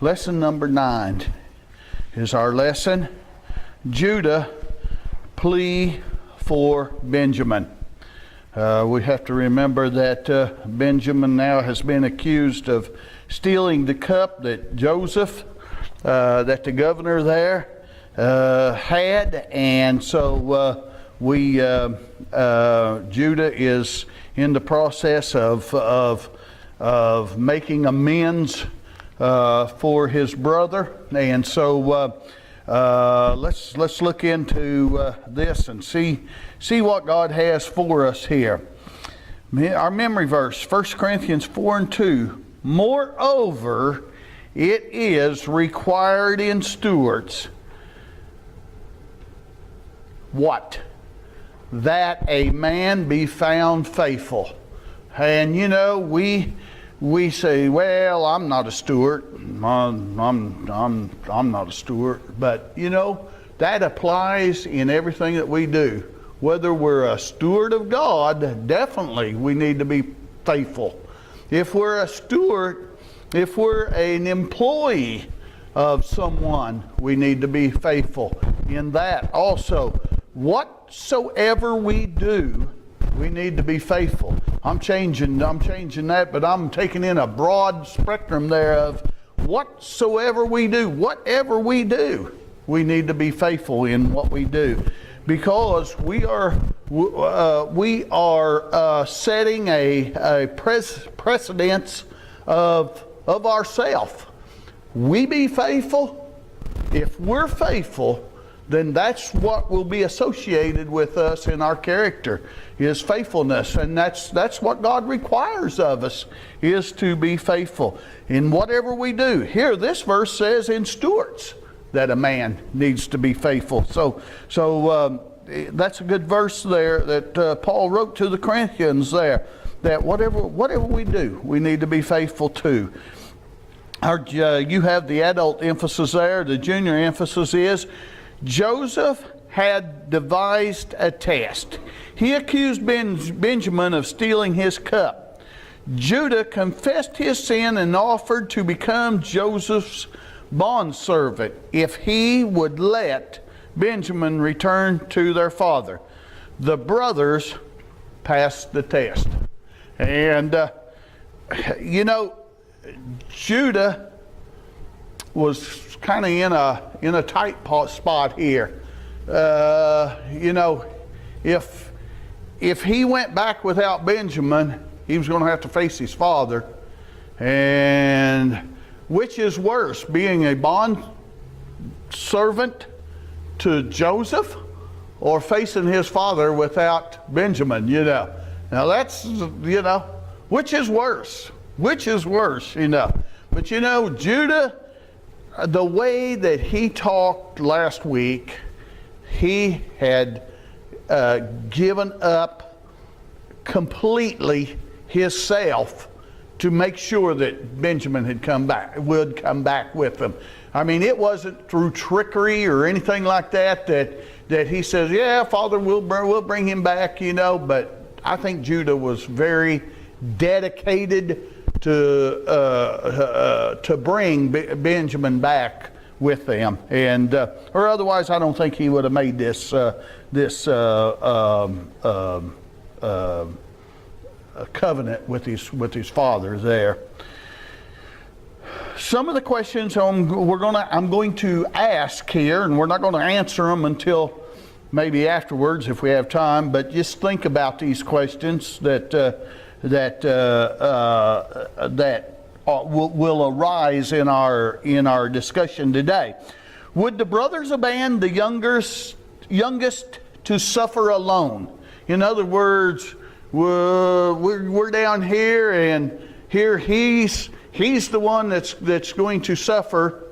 Lesson number 9 is our lesson. Judah, plea for Benjamin. We have to remember that Benjamin now has been accused of stealing the cup that Joseph, that the governor there had, and so Judah is in the process of making amends for his brother, and so let's look into this and see what God has for us here. Our memory verse, 1 Corinthians 4:2. Moreover, it is required in stewards. What? That a man be found faithful. And you know, we say, well, I'm not a steward. I'm not a steward. But you know, that applies in everything that we do. Whether we're a steward of God, definitely we need to be faithful. If we're a steward, if we're an employee of someone, we need to be faithful in that also. Whatsoever we do, we need to be faithful. I'm changing that, but I'm taking in a broad spectrum there of whatsoever we do, whatever we do, we need to be faithful in what we do, because we are setting a precedence of ourself. We be faithful. If we're faithful, then that's what will be associated with us in our character, is faithfulness. And that's what God requires of us, is to be faithful in whatever we do. Here, this verse says in stewards that a man needs to be faithful. So that's a good verse there that Paul wrote to the Corinthians there, that whatever we do, we need to be faithful to. You have the adult emphasis there. The junior emphasis is Joseph had devised a test. He accused Benjamin of stealing his cup. Judah confessed his sin and offered to become Joseph's bondservant if he would let Benjamin return to their father. The brothers passed the test. And, you know, Judah was kind of in a tight spot here. You know, if he went back without Benjamin, he was going to have to face his father. And which is worse, being a bond servant to Joseph, or facing his father without Benjamin? You know, now that's, you know, which is worse? Which is worse? You know, but you know, Judah, the way that he talked last week, he had given up completely himself to make sure that Benjamin would come back with them. I mean, it wasn't through trickery or anything like that he says, yeah, Father, we'll bring him back, you know. But I think Judah was very dedicated to bring Benjamin back with them, and or otherwise, I don't think he would have made this covenant with his father there. Some of the questions I'm going to ask here, and we're not going to answer them until maybe afterwards if we have time. But just think about these questions that will arise in our discussion today. Would the brothers abandon the youngest to suffer alone? In other words, we're down here, and here he's the one that's going to suffer.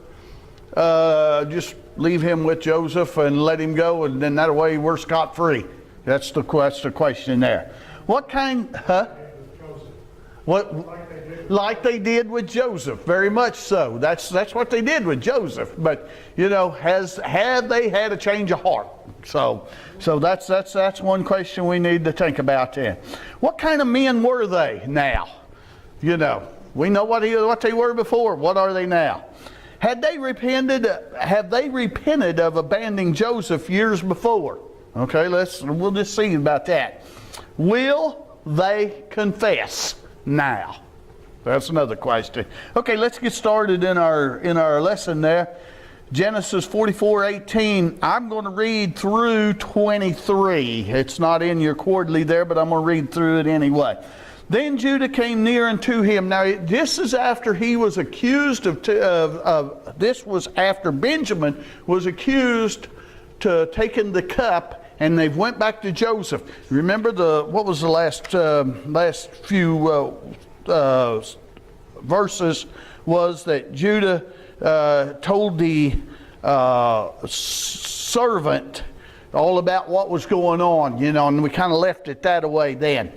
Just leave him with Joseph and let him go, and then that way we're scot-free. That's the question there. What kind? Like they did with Joseph, very much so. That's what they did with Joseph. But you know, have they had a change of heart? So that's one question we need to think about then. What kind of men were they now? You know, we know what they were before. What are they now? Have they repented of abandoning Joseph years before? Okay, we'll just see about that. Will they confess now? That's another question. Okay, let's get started in our lesson there. Genesis 44:18. I'm going to read through 23. It's not in your quarterly there, but I'm going to read through it anyway. Then Judah came near unto him. Now, this is after he was accused this was after Benjamin was accused to taking the cup, and they went back to Joseph. Remember what was the last few verses was that Judah told the servant all about what was going on, and we kind of left it that way then.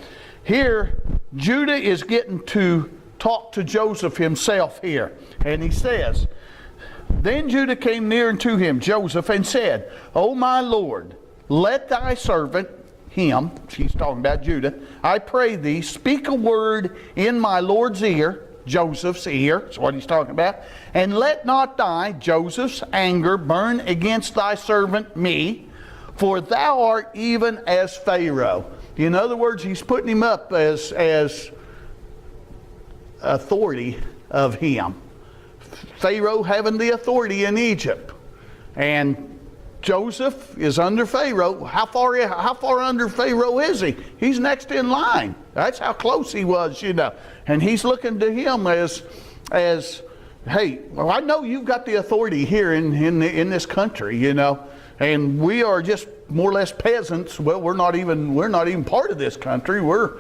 Here, Judah is getting to talk to Joseph himself here. And he says, Then Judah came near unto him, Joseph, and said, O my Lord, let thy servant, him, she's talking about Judah, I pray thee, speak a word in my Lord's ear, Joseph's ear, that's what he's talking about, and let not thy, Joseph's, anger burn against thy servant me, for thou art even as Pharaoh. In other words, he's putting him up as authority of him. Pharaoh having the authority in Egypt. And Joseph is under Pharaoh. How far under Pharaoh is he? He's next in line. That's how close he was, And he's looking to him as hey, well, I know you've got the authority here in this country, and we are just more or less peasants. Well, we're not even part of this country. We're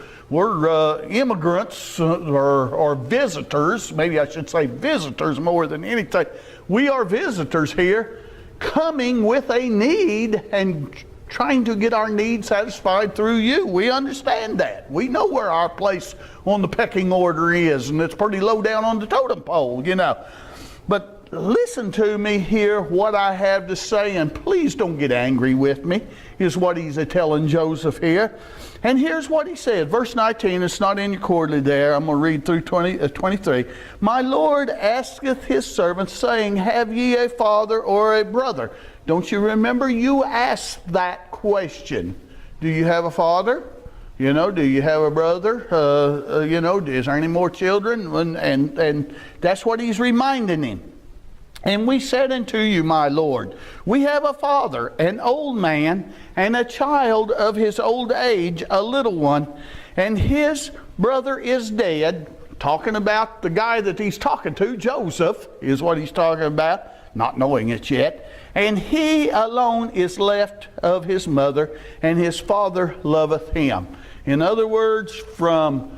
immigrants or visitors. Maybe I should say visitors more than anything. We are visitors here, coming with a need and trying to get our needs satisfied through you. We understand that. We know where our place on the pecking order is, and it's pretty low down on the totem pole, But listen to me here, what I have to say, and please don't get angry with me, is what he's telling Joseph here. And here's what he said, verse 19, it's not in your quarterly there, I'm going to read through 23. My Lord asketh his servants, saying, Have ye a father or a brother? Don't you remember you asked that question? Do you have a father? Do you have a brother? Is there any more children? And that's what he's reminding him. And we said unto you, my Lord, we have a father, an old man, and a child of his old age, a little one, and his brother is dead. Talking about the guy that he's talking to, Joseph, is what he's talking about, not knowing it yet. And he alone is left of his mother, and his father loveth him. In other words, from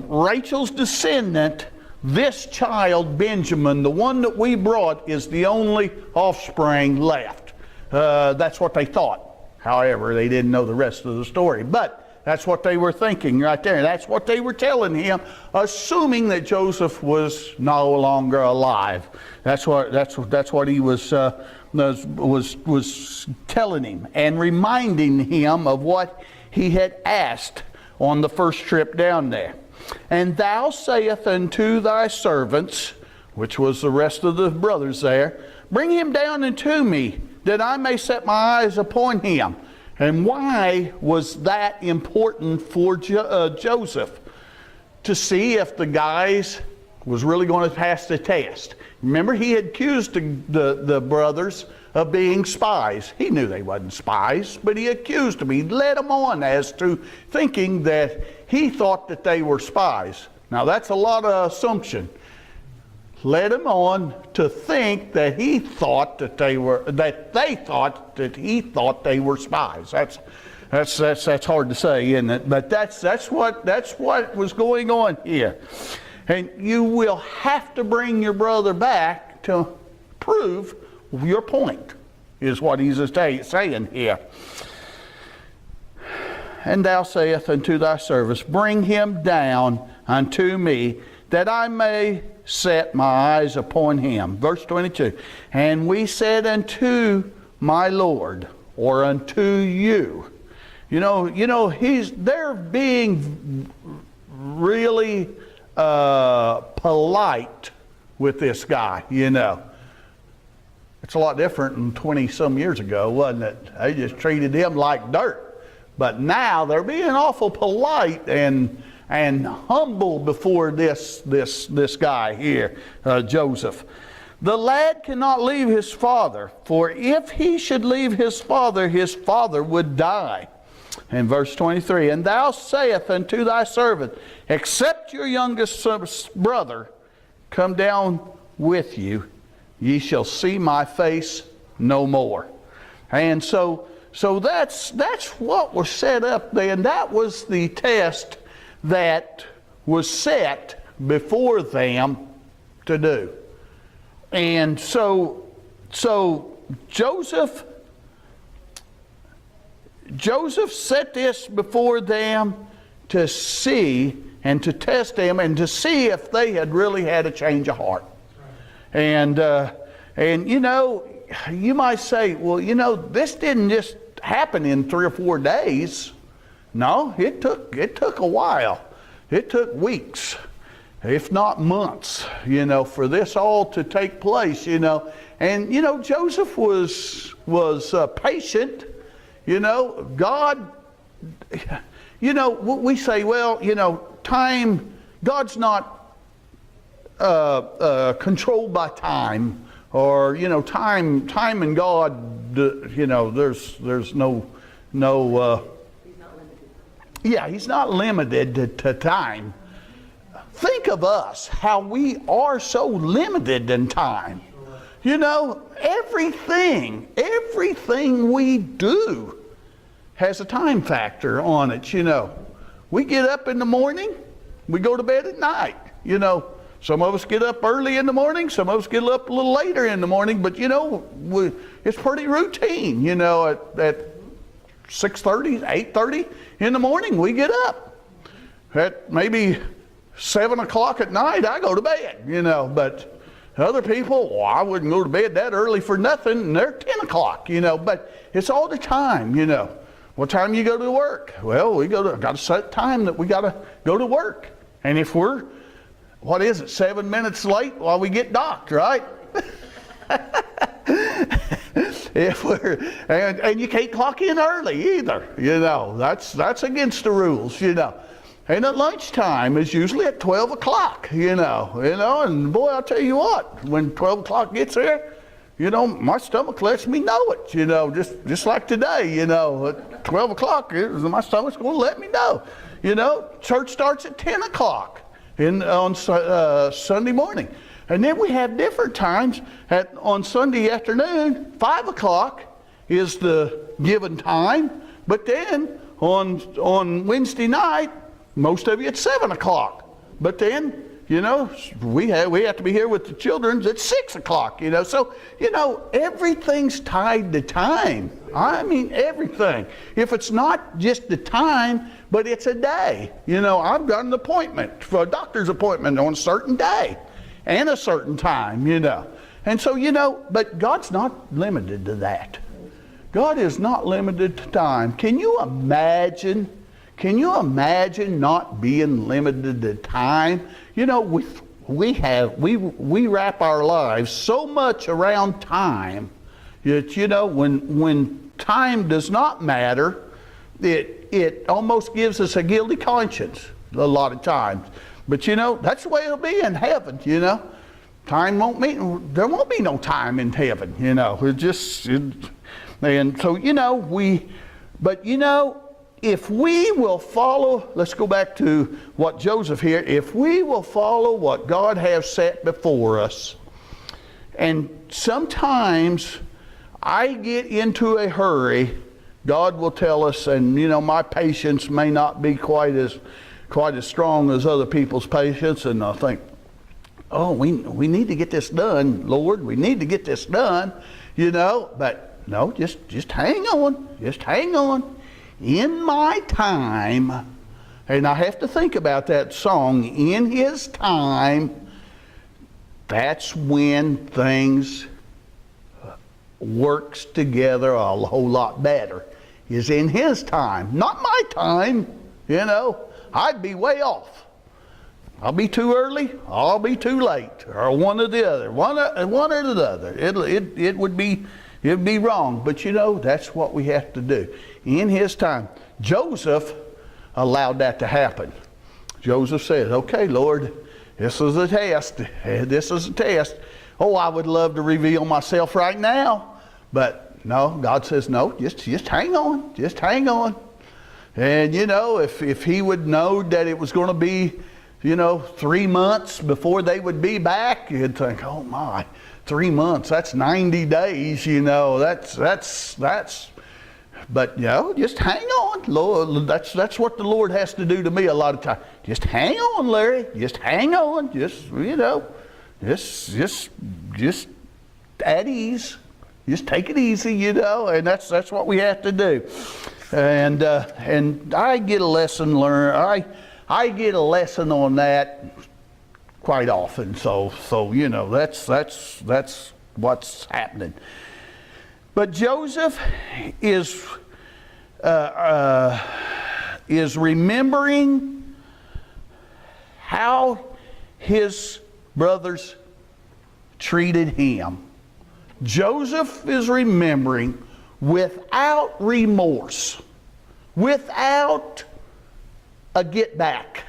Rachel's descendant, this child, Benjamin, the one that we brought, is the only offspring left. That's what they thought. However, they didn't know the rest of the story. But that's what they were thinking right there. That's what they were telling him, assuming that Joseph was no longer alive. That's what he was telling him and reminding him of what he had asked on the first trip down there. And thou sayest unto thy servants, which was the rest of the brothers there, bring him down unto me, that I may set my eyes upon him. And why was that important for Joseph? To see if the guys was really going to pass the test. Remember, he had accused the brothers of being spies. He knew they wasn't spies, but he accused them. He led them on as to thinking that he thought that they were spies. Now that's a lot of assumption. Led them on to think that he thought that they thought that he thought they were spies. That's hard to say, isn't it? But that's what was going on here. And you will have to bring your brother back to prove your point, is what he's saying here. And thou sayest unto thy servants, bring him down unto me, that I may set my eyes upon him. Verse 22. And we said unto my Lord, or unto you. They're being really polite with this guy, you know. It's a lot different than 20 some years ago, wasn't it? They just treated him like dirt. But now they're being awful polite and humble before this guy here, Joseph. The lad cannot leave his father, for if he should leave his father would die. And verse 23, and thou sayest unto thy servant, except your youngest brother come down with you, ye shall see my face no more. And so that's what was set up then. That was the test that was set before them to do. And so Joseph set this before them to see and to test them and to see if they had really had a change of heart. And you know, you might say, well, you know, this didn't just happen in 3 or 4 days. No, it took a while. It took weeks, if not months, you know, for this all to take place, you know. And, you know, Joseph was patient, you know. God, you know, we say, well, you know, time, God's not controlled by time, or, you know, time and God, you know, there's no yeah, he's not limited to time. Think of us, how we are so limited in time. You know, everything we do has a time factor on it, you know. We get up in the morning, we go to bed at night, you know. Some of us get up early in the morning, some of us get up a little later in the morning, but you know, it's pretty routine, you know, at 6:30, 8:30 in the morning we get up. At maybe 7 o'clock at night I go to bed, you know, but other people, well, I wouldn't go to bed that early for nothing, and they're 10 o'clock, you know, but it's all the time, you know. What time you go to work? Well, got a set time that we got to go to work. And if we're, 7 minutes late, well, we get docked, right? If we're, and you can't clock in early either, you know. That's against the rules, you know. And at lunchtime is usually at 12 o'clock, you know. And boy, I'll tell you what, when 12 o'clock gets there, you know, my stomach lets me know it, you know, just like today, you know, at 12 o'clock, my stomach's going to let me know. You know, church starts at 10 o'clock on Sunday morning. And then we have different times. On Sunday afternoon, 5 o'clock is the given time. But then on Wednesday night, most of you at 7 o'clock. But then, you know, we have to be here with the children at 6 o'clock, you know. So, you know, everything's tied to time. I mean, everything. If it's not just the time, but it's a day. You know, I've got an appointment, for a doctor's appointment on a certain day and a certain time, you know. And so, you know, but God's not limited to that. God is not limited to time. Can you imagine not being limited to time? You know, we wrap our lives so much around time that, you know, when time does not matter, it almost gives us a guilty conscience a lot of times. But, you know, that's the way it'll be in heaven, you know. There won't be no time in heaven, you know. And so, you know, but, you know, if we will follow, let's go back to what Joseph here, if we will follow what God has set before us, and sometimes I get into a hurry, God will tell us, and you know, my patience may not be quite as strong as other people's patience, and I think, oh, we need to get this done, Lord, we need to get this done, you know, but no, just hang on. In my time, and I have to think about that song, in His time, that's when things works together a whole lot better, is in His time, not my time, you know. I'd be way off. I'll be too early, I'll be too late, or one or the other, one or the other. It would be wrong. But you know, that's what we have to do. In his time, Joseph allowed that to happen. Joseph said, okay, Lord, this is a test. This is a test. Oh, I would love to reveal myself right now. But no, God says, no, just hang on. Just hang on. And, you know, if he would know that it was going to be, 3 months before they would be back, you'd think, oh my, 3 months, that's 90 days, that's. But, just hang on, Lord. That's what the Lord has to do to me a lot of times. Just hang on, Larry. Just hang on. Just at ease. Just take it easy, and that's what we have to do. And I get a lesson learned. I get a lesson on that quite often. So that's what's happening. But Joseph is remembering how his brothers treated him. Joseph is remembering without remorse, without a get back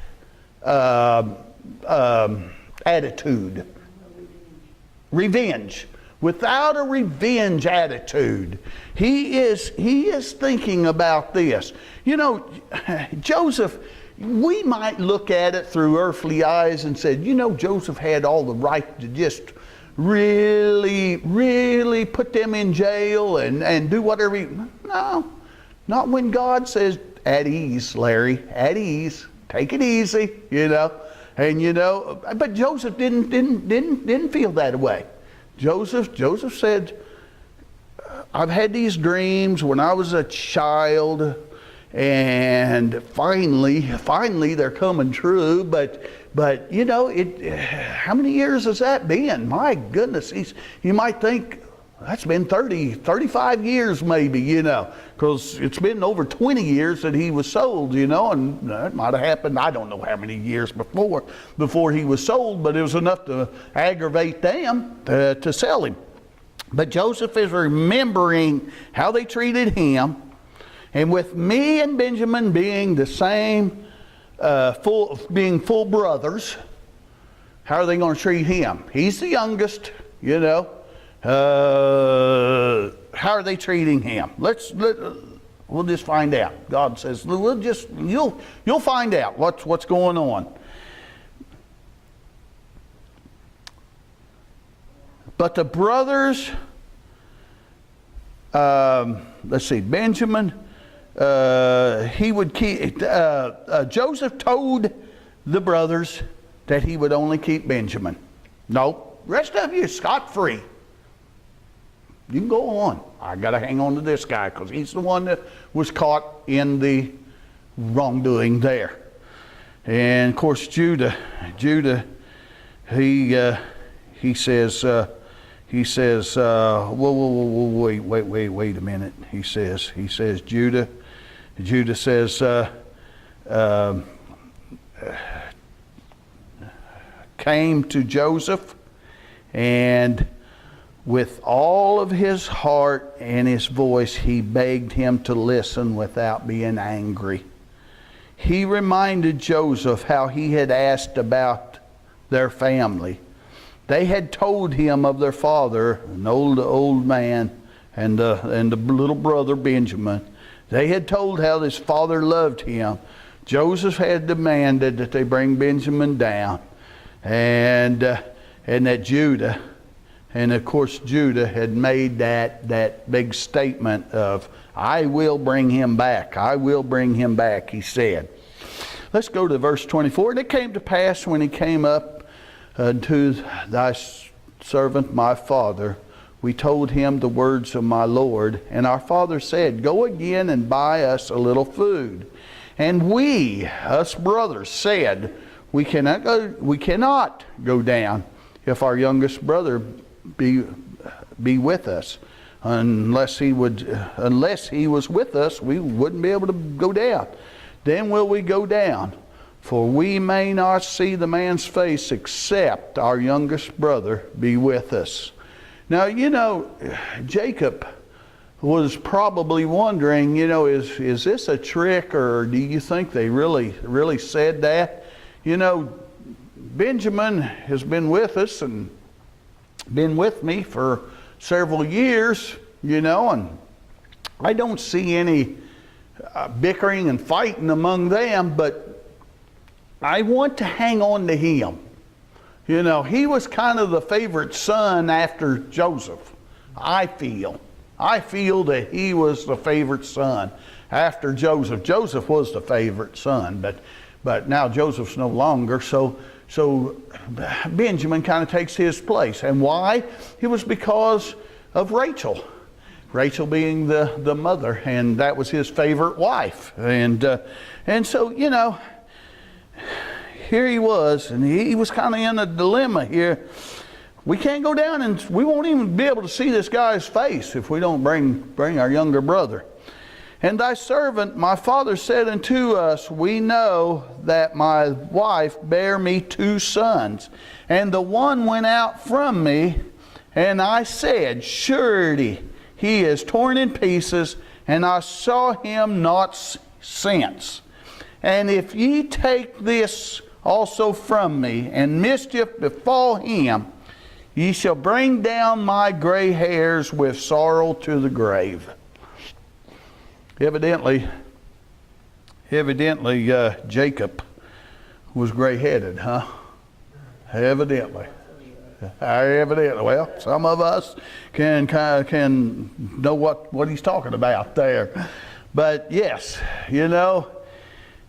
attitude, revenge. Without a revenge attitude. He is thinking about this. Joseph, we might look at it through earthly eyes and say, Joseph had all the right to just really, really put them in jail and do whatever no, not when God says, at ease, Larry, at ease, take it easy, And but Joseph didn't feel that way. Joseph said, I've had these dreams when I was a child, and finally they're coming true. But how many years has that been? My goodness, you might think that's been 35 years maybe, because it's been over 20 years that he was sold, and that might have happened, I don't know how many years before he was sold, but it was enough to aggravate them to sell him. But Joseph is remembering how they treated him, and with me and Benjamin being the same, being full brothers, how are they going to treat him? He's the youngest, how are they treating him? We'll just find out. God says, you'll find out what's going on. But the brothers, let's see, Benjamin, he would keep. Joseph told the brothers that he would only keep Benjamin. No, rest of you scot-free. You can go on. I got to hang on to this guy because he's the one that was caught in the wrongdoing there. And of course, Judah, he says, wait a minute. He says, Judah says, came to Joseph, and with all of his heart and his voice, he begged him to listen without being angry. He reminded Joseph how he had asked about their family. They had told him of their father, an old man, and the little brother Benjamin. They had told how his father loved him. Joseph had demanded that they bring Benjamin down, and that Judah. And of course, Judah had made that big statement of, I will bring him back. I will bring him back, he said. Let's go to verse 24. And it came to pass when he came up unto thy servant my father, we told him the words of my Lord. And our father said, go again and buy us a little food. And we, us brothers, said, we cannot go down if our youngest brother be with us. Unless he was with us, we wouldn't be able to go down. Then will we go down. for we may not see the man's face except our youngest brother be with us. Now, you know, Jacob was probably wondering, you know, is this a trick, or do you think they really said that? You know, Benjamin has been with us and been with me for several years, you know, and I don't see any bickering and fighting among them, but I want to hang on to him. You know, he was kind of the favorite son after Joseph. I feel that he was the favorite son after Joseph. Joseph was the favorite son, but now Joseph's no longer, so Benjamin kind of takes his place. And why? It was because of Rachel. Rachel being the mother, and that was his favorite wife. And so, you know, here he was, and he was kind of in a dilemma here. We can't go down, and we won't even be able to see this guy's face if we don't bring our younger brother. And thy servant, my father, said unto us, we know that my wife bare me 2 sons, and the one went out from me, and I said, surely he is torn in pieces, and I saw him not since. And if ye take this also from me, and mischief befall him, ye shall bring down my gray hairs with sorrow to the grave. Evidently, Jacob was gray-headed, huh? Evidently. Well, some of us can know what he's talking about there. But yes, you know,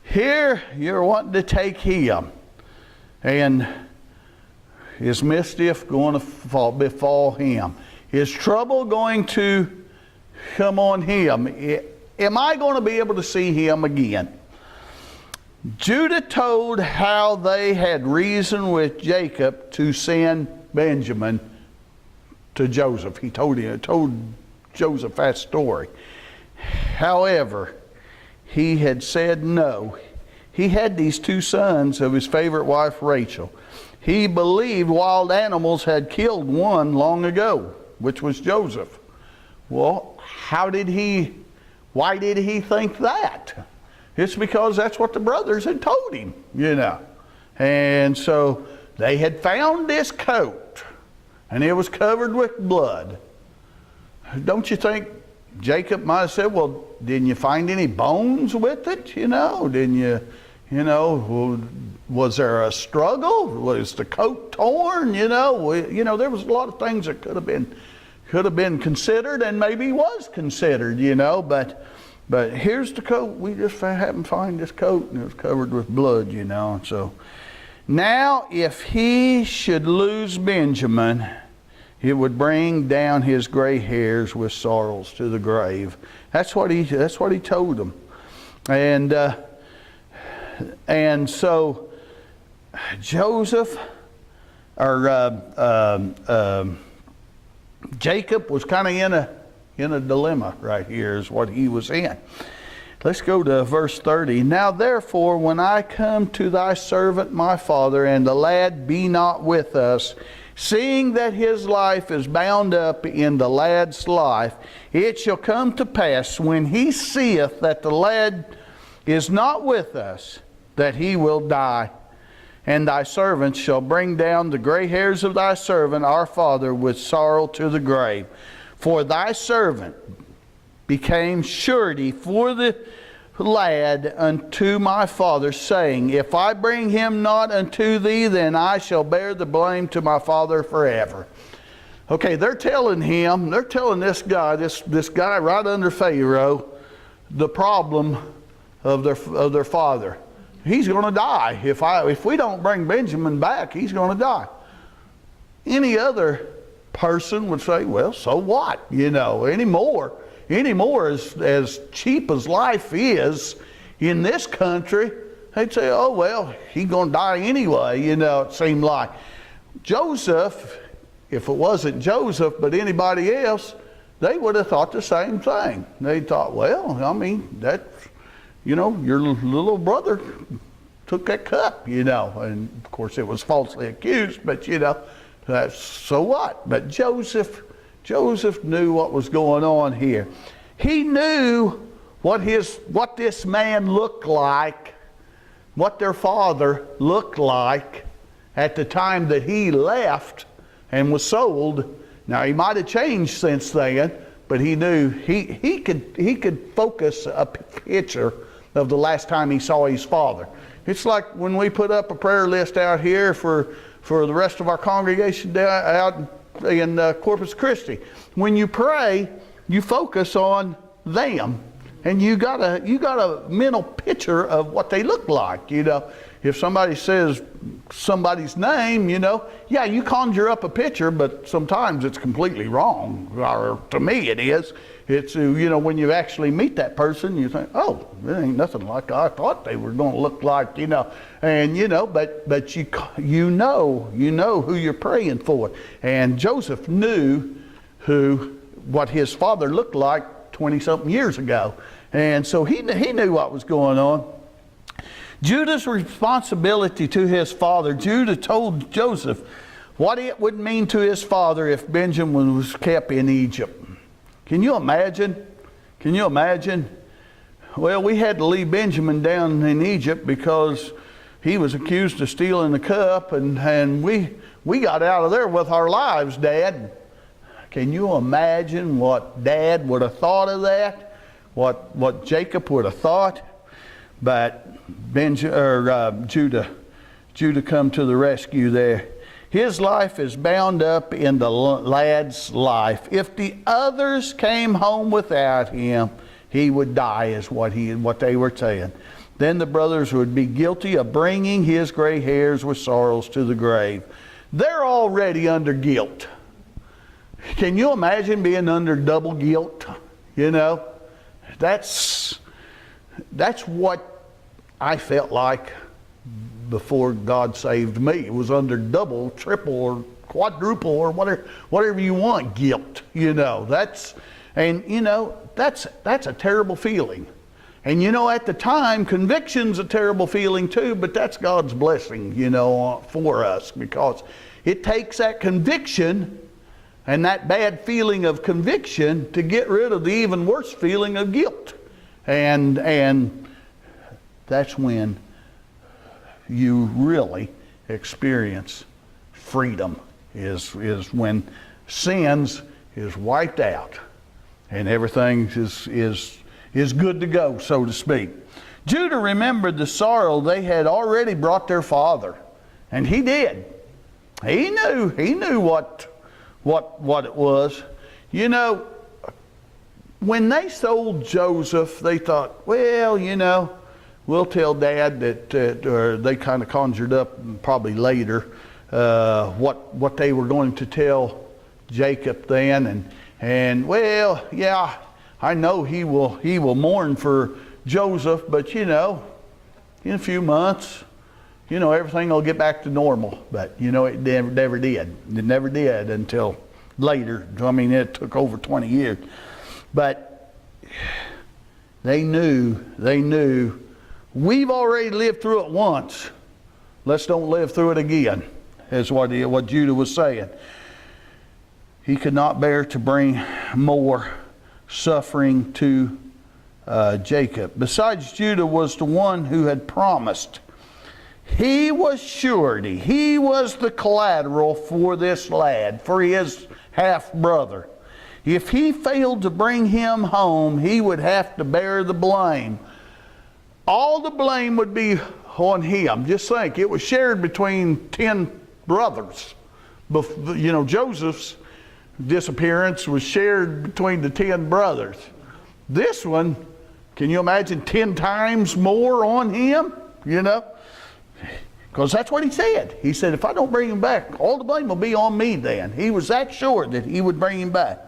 here you're wanting to take him, and is mischief going to befall him? Is trouble going to come on him? Am I going to be able to see him again? Judah told how they had reasoned with Jacob to send Benjamin to Joseph. He told Joseph that story. However, he had said no. He had these 2 sons of his favorite wife Rachel. He believed wild animals had killed one long ago, which was Joseph. Well, why did he think that? It's because that's what the brothers had told him, you know. And so they had found this coat, and it was covered with blood. Don't you think Jacob might have said, well, didn't you find any bones with it? You know, didn't you, was there a struggle? Was the coat torn? You know, there was a lot of things that could have been considered, and maybe was considered, you know, but here's the coat. We just happened to find this coat, and it was covered with blood, you know. And so now if he should lose Benjamin, it would bring down his gray hairs with sorrows to the grave. That's what he told them. And so Joseph, Jacob was kind of in a dilemma right here is what he was in. Let's go to verse 30. Now therefore, when I come to thy servant my father, and the lad be not with us, seeing that his life is bound up in the lad's life, it shall come to pass, when he seeth that the lad is not with us, that he will die. And thy servant shall bring down the gray hairs of thy servant our father with sorrow to the grave. For thy servant became surety for the lad unto my father, saying, if I bring him not unto thee, then I shall bear the blame to my father forever. Okay, they're telling this guy right under Pharaoh, the problem of their father. He's going to die. If we don't bring Benjamin back, he's going to die. Any other person would say, well, so what? You know, anymore as cheap as life is in this country, they'd say, oh, well, he's going to die anyway, you know, it seemed like. Joseph, if it wasn't Joseph, but anybody else, they would have thought the same thing. They thought, well, I mean, that's, you know, your little brother took that cup, and of course it was falsely accused, but that's, so what? But Joseph knew what was going on here. He knew what this man looked like, what their father looked like at the time that he left and was sold. Now he might have changed since then, but he knew he could focus a picture of the last time he saw his father. It's like when we put up a prayer list out here for the rest of our congregation out in Corpus Christi. When you pray, you focus on them, and you got a mental picture of what they look like. If somebody says somebody's name, you conjure up a picture, but sometimes it's completely wrong. Or to me, it is. It's when you actually meet that person, you think, oh, it ain't nothing like I thought they were going to look like, and but you know who you're praying for. And Joseph knew what his father looked like 20-something years ago, and so he knew what was going on. Judah's responsibility to his father. Judah told Joseph what it would mean to his father if Benjamin was kept in Egypt. Can you imagine? Well, we had to leave Benjamin down in Egypt because he was accused of stealing the cup, and we got out of there with our lives, Dad. Can you imagine what Dad would have thought of that? What Jacob would have thought? But Judah come to the rescue there. His life is bound up in the lad's life. If the others came home without him, he would die, is what they were saying. Then the brothers would be guilty of bringing his gray hairs with sorrows to the grave. They're already under guilt. Can you imagine being under double guilt? That's what I felt like before God saved me. It was under double, triple, or quadruple, or whatever you want, guilt. That's a terrible feeling. And at the time, conviction's a terrible feeling too, but that's God's blessing, for us, because it takes that conviction and that bad feeling of conviction to get rid of the even worse feeling of guilt. And that's when you really experience freedom, is when sins is wiped out and everything is good to go, so to speak. Judah remembered the sorrow they had already brought their father, and he did. He knew what it was. When they sold Joseph, they thought, well, we'll tell Dad that, or they kind of conjured up probably later what they were going to tell Jacob then, and well, yeah, I know he will mourn for Joseph, but in a few months, everything will get back to normal. But it never did. It never did until later. I mean, it took over 20 years. But they knew. We've already lived through it once. Let's don't live through it again, is what Judah was saying. He could not bear to bring more suffering to Jacob. Besides, Judah was the one who had promised. He was surety. He was the collateral for this lad, for his half-brother. If he failed to bring him home, he would have to bear the blame. All the blame would be on him. Just think, it was shared between 10 brothers. Joseph's disappearance was shared between the 10 brothers. This one, can you imagine 10 times more on him? Because that's what he said. He said, if I don't bring him back, all the blame will be on me then. He was that sure that he would bring him back.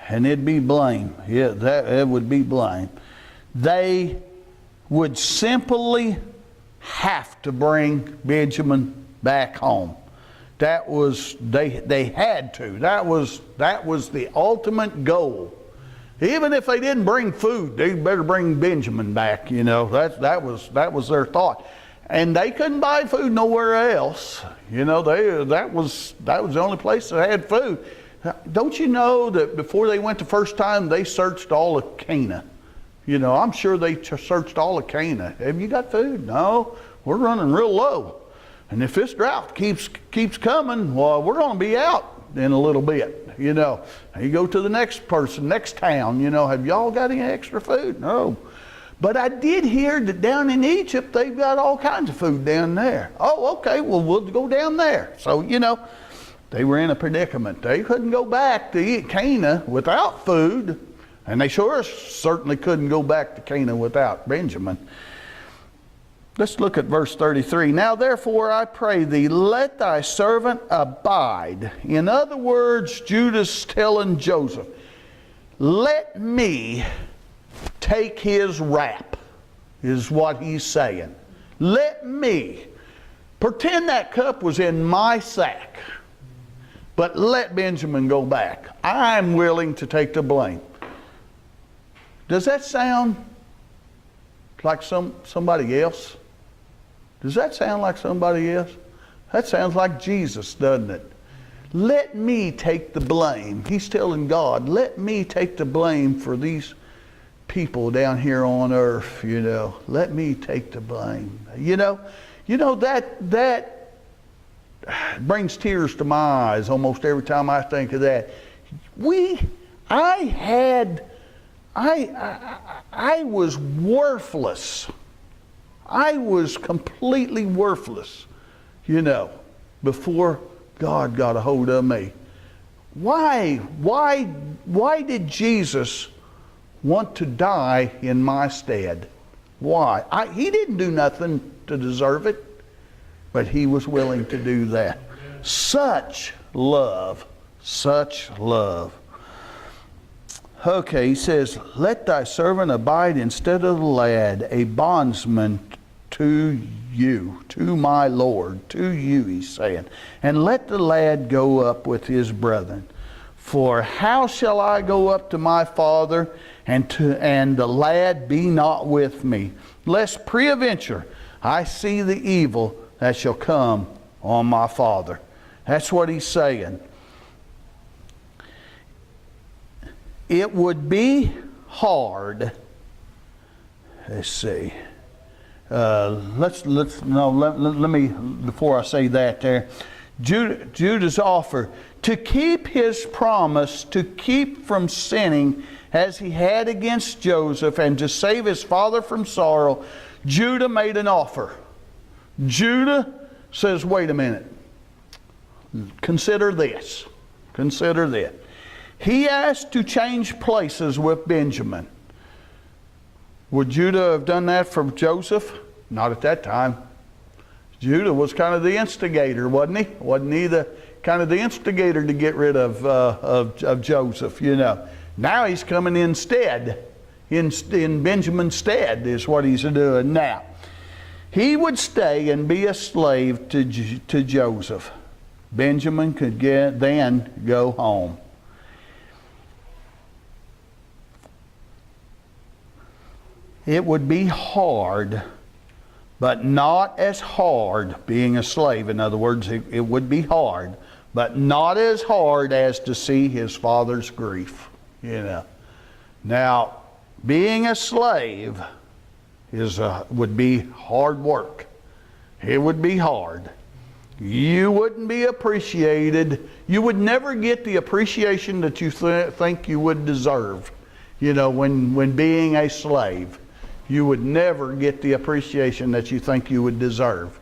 And it'd be blame. Yeah, it would be blame. They would simply have to bring Benjamin back home. That was, they had to. That was the ultimate goal. Even if they didn't bring food, they better bring Benjamin back. That was their thought. And they couldn't buy food nowhere else. That was the only place that had food. Don't you know that before they went the first time, they searched all of Canaan? I'm sure they searched all of Canaan. Have you got food? No, we're running real low. And if this drought keeps coming, well, we're going to be out in a little bit. You go to the next person, next town, have y'all got any extra food? No. But I did hear that down in Egypt, they've got all kinds of food down there. Oh, okay, well, we'll go down there. So, they were in a predicament. They couldn't go back to Canaan without food, and they certainly couldn't go back to Canaan without Benjamin. Let's look at verse 33. Now therefore I pray thee, let thy servant abide. In other words, Judah's telling Joseph, let me take his rap, is what he's saying. Let me. Pretend that cup was in my sack, but let Benjamin go back. I'm willing to take the blame. Does that sound like somebody else? Does that sound like somebody else? That sounds like Jesus, doesn't it? Let me take the blame. He's telling God, let me take the blame for these people down here on earth, Let me take the blame. That brings tears to my eyes almost every time I think of that. I was worthless. I was completely worthless, before God got a hold of me. Why did Jesus want to die in my stead? Why? He didn't do nothing to deserve it, but he was willing to do that. Such love, such love. Okay, he says, let thy servant abide instead of the lad, a bondsman to you, to my Lord, to you, he's saying. And let the lad go up with his brethren. For how shall I go up to my father, and the lad be not with me? Lest peradventure I see the evil that shall come on my father. That's what he's saying. It would be hard. Let's see. Let me, before I say that there, Judah's offer to keep his promise, to keep from sinning as he had against Joseph, and to save his father from sorrow, Judah made an offer. Judah says, wait a minute. Consider this. Consider this. He asked to change places with Benjamin. Would Judah have done that for Joseph? Not at that time. Judah was kind of the instigator, wasn't he? Wasn't he the instigator to get rid of Joseph, Now he's coming instead. In Benjamin's stead is what he's doing now. He would stay and be a slave to Joseph. Benjamin could then go home. It would be hard, but not as hard being a slave. In other words, it would be hard, but not as hard as to see his father's grief. Now, being a slave would be hard work. It would be hard. You wouldn't be appreciated. You would never get the appreciation that you think you would deserve. When being a slave, you would never get the appreciation that you think you would deserve.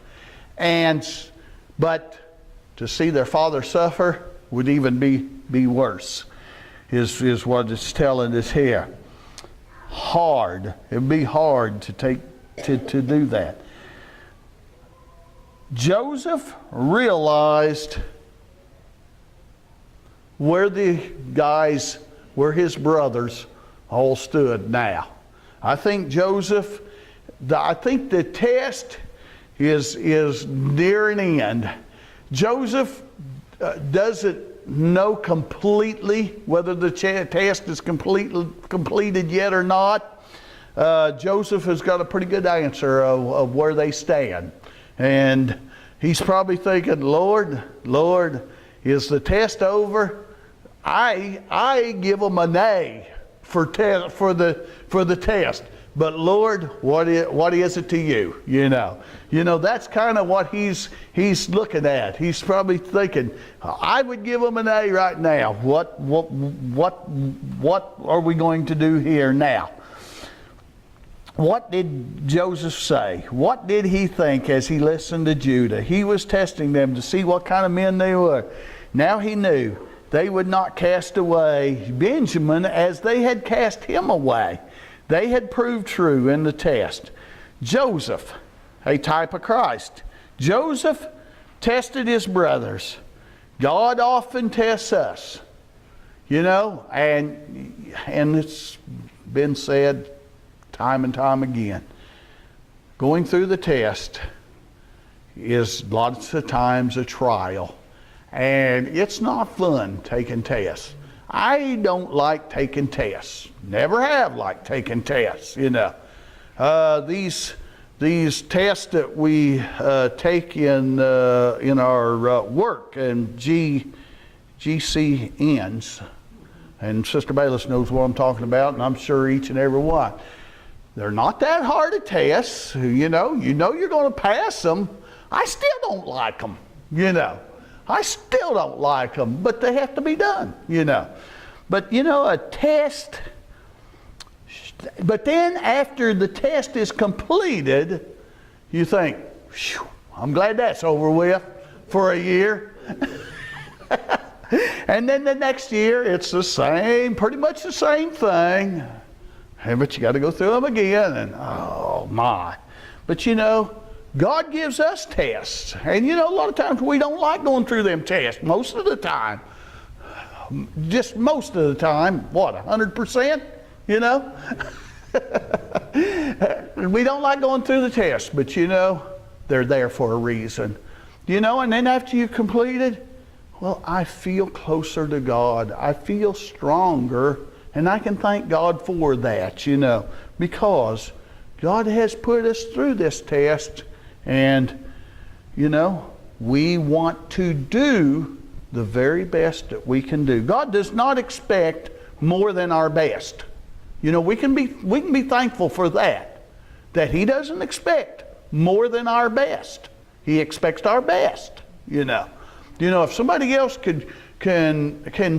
But to see their father suffer would even be worse, is what it's telling us here. Hard. It'd be hard to do that. Joseph realized where his brothers all stood now. I think the test is near an end. Joseph doesn't know completely whether the test is completed yet or not, Joseph has got a pretty good answer of where they stand. And he's probably thinking, Lord, is the test over? I give them an A for the test. But Lord, what is it to you? You know, that's kind of what he's looking at. He's probably thinking, I would give him an A right now. What are we going to do here now? What did Joseph say? What did he think as he listened to Judah? He was testing them to see what kind of men they were. Now he knew they would not cast away Benjamin as they had cast him away. They had proved true in the test. Joseph, a type of Christ. Joseph tested his brothers. God often tests us. You know, and it's been said time and time again. Going through the test is lots of times a trial. And it's not fun taking tests. I don't like taking tests. Never have liked taking tests, you know. These tests that we take in our work and GCNs, and Sister Bayless knows what I'm talking about, and I'm sure each and every one. They're not that hard to test. You know you're going to pass them. I still don't like them, you know. I still don't like them, but they have to be done, you know. But, you know, a test, but then after the test is completed, you think, I'm glad that's over with for a year. And then the next year, it's the same, pretty much the same thing. But you got to go through them again, and oh my. But, you know, God gives us tests. And you know, a lot of times we don't like going through them tests. Most of the time. Just most of the time. What, 100%? You know? We don't like going through the tests. But you know, they're there for a reason. You know, and then after you complete it, well, I feel closer to God. I feel stronger. And I can thank God for that, you know. Because God has put us through this test. And, you know, we want to do the very best that we can do. God does not expect more than our best. You know, we can be thankful for that He doesn't expect more than our best. He expects our best, you know. You know, if somebody else can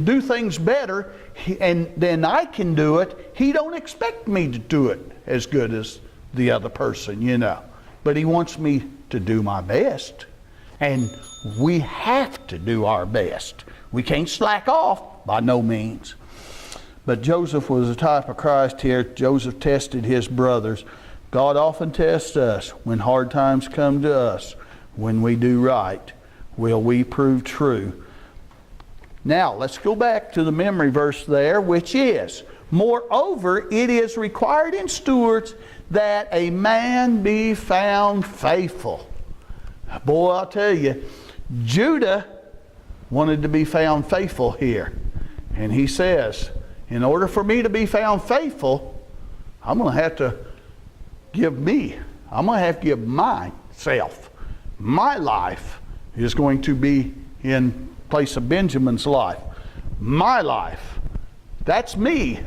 do things better and then I can do it, He don't expect me to do it as good as the other person, you know. But He wants me to do my best. And we have to do our best. We can't slack off by no means. But Joseph was a type of Christ here. Joseph tested his brothers. God often tests us when hard times come to us. When we do right, will we prove true? Now, let's go back to the memory verse there, which is, moreover, it is required in stewards that a man be found faithful. Boy, I'll tell you, Judah wanted to be found faithful here. And he says, in order for me to be found faithful, I'm going to have to give myself. My life is going to be in place of Benjamin's life. My life. That's me.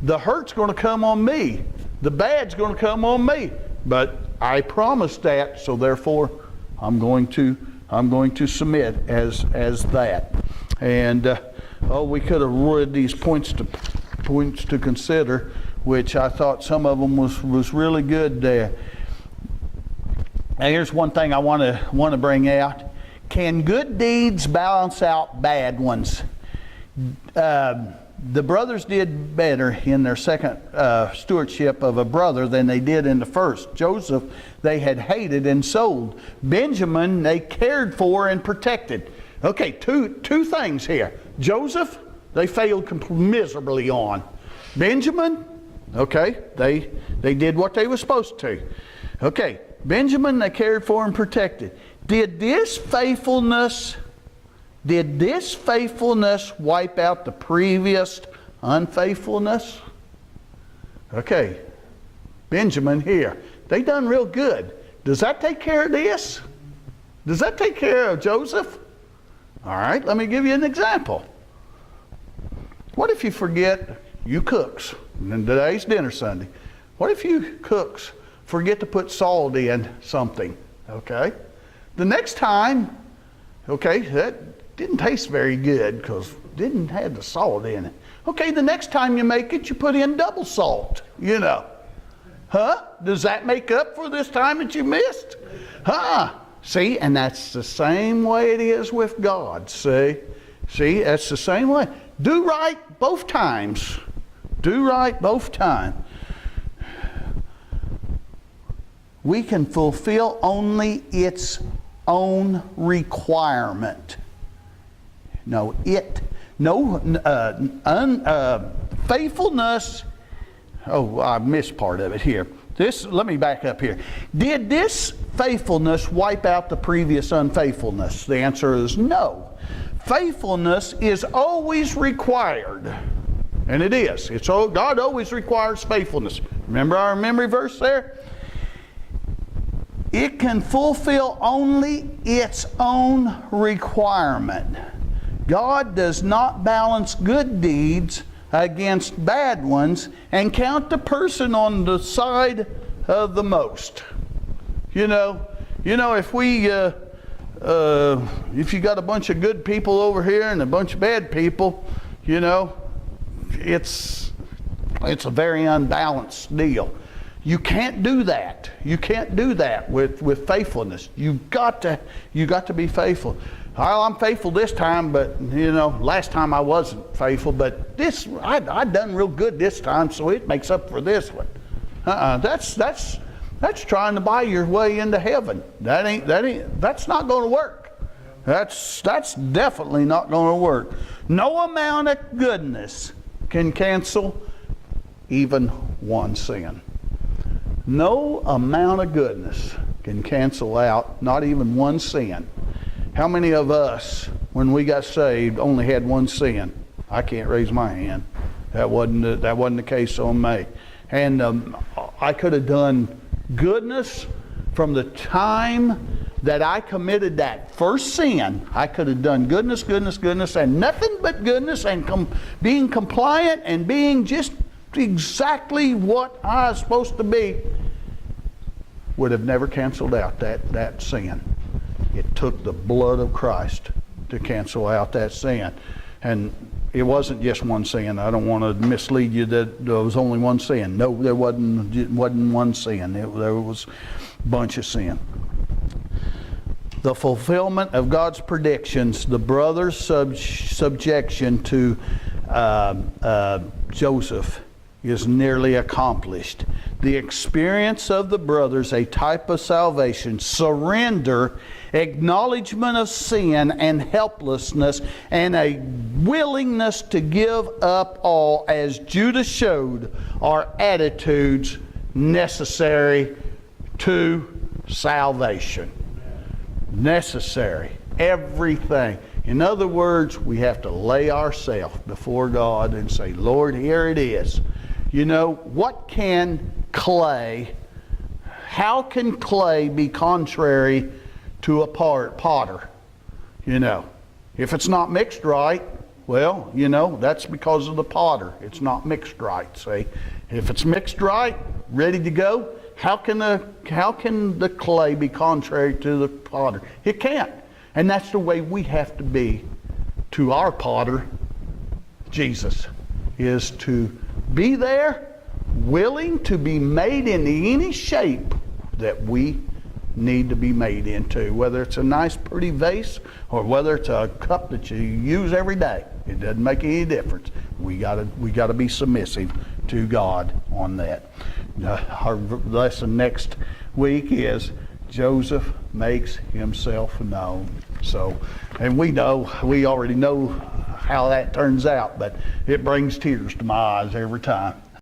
The hurt's going to come on me. The bad's going to come on me. But I promised that, so therefore I'm going to submit as that. And we could have read these points to consider, which I thought some of them was really good there. Now here's one thing I want to bring out. Can good deeds balance out bad ones? The brothers did better in their second stewardship of a brother than they did in the first. Joseph, they had hated and sold. Benjamin, they cared for and protected. Okay, two things here. Joseph, they failed miserably on. Benjamin, okay, they did what they were supposed to. Okay, Benjamin, they cared for and protected. Did this faithfulness Did this faithfulness wipe out the previous unfaithfulness? Okay, Benjamin here. They done real good. Does that take care of this? Does that take care of Joseph? All right, let me give you an example. What if you forget, you cooks, and today's dinner Sunday. What if you cooks forget to put salt in something, okay? The next time, okay, that didn't taste very good because it didn't have the salt in it. Okay, the next time you make it, you put in double salt, you know. Huh? Does that make up for this time that you missed? Huh? See, and that's the same way it is with God, see? See, that's the same way. Do right both times. Do right both times. We can fulfill only its own requirement. Faithfulness. Oh, I missed part of it here. Let me back up here. Did this faithfulness wipe out the previous unfaithfulness? The answer is no. Faithfulness is always required. And it is. God always requires faithfulness. Remember our memory verse there? It can fulfill only its own requirement. God does not balance good deeds against bad ones and count the person on the side of the most. You know, if you got a bunch of good people over here and a bunch of bad people, you know, it's a very unbalanced deal. You can't do that. You can't do that with faithfulness. You've got to be faithful. Well, I'm faithful this time, but you know, last time I wasn't faithful. But this, I done real good this time, so it makes up for this one. That's trying to buy your way into heaven. That's not going to work. That's definitely not going to work. No amount of goodness can cancel even one sin. No amount of goodness can cancel out not even one sin. How many of us, when we got saved, only had one sin? I can't raise my hand. That wasn't the case on me. And I could have done goodness from the time that I committed that first sin. I could have done goodness, and nothing but goodness, and being compliant and being just exactly what I was supposed to be. Would have never canceled out that sin. It took the blood of Christ to cancel out that sin. And it wasn't just one sin. I don't want to mislead you that there was only one sin. No, there wasn't one sin. There was a bunch of sin. The fulfillment of God's predictions, the brothers' subjection to Joseph is nearly accomplished. The experience of the brothers, a type of salvation, surrender, acknowledgement of sin and helplessness, and a willingness to give up all, as Judah showed, are attitudes necessary to salvation. Necessary. Everything. In other words, we have to lay ourselves before God and say, Lord, here it is. You know, what can clay, how can clay be contrary to a potter? You know, if it's not mixed right, well, you know, that's because of the potter. It's not mixed right, see? If it's mixed right, ready to go, how can the clay be contrary to the potter? It can't. And that's the way we have to be to our potter, Jesus, is to be there, willing to be made into any shape that we need to be made into, whether it's a nice pretty vase or whether it's a cup that you use every day. It doesn't make any difference. We gotta be submissive to God on that. Our lesson next week is Joseph makes himself known. So, and we already know how that turns out, but it brings tears to my eyes every time.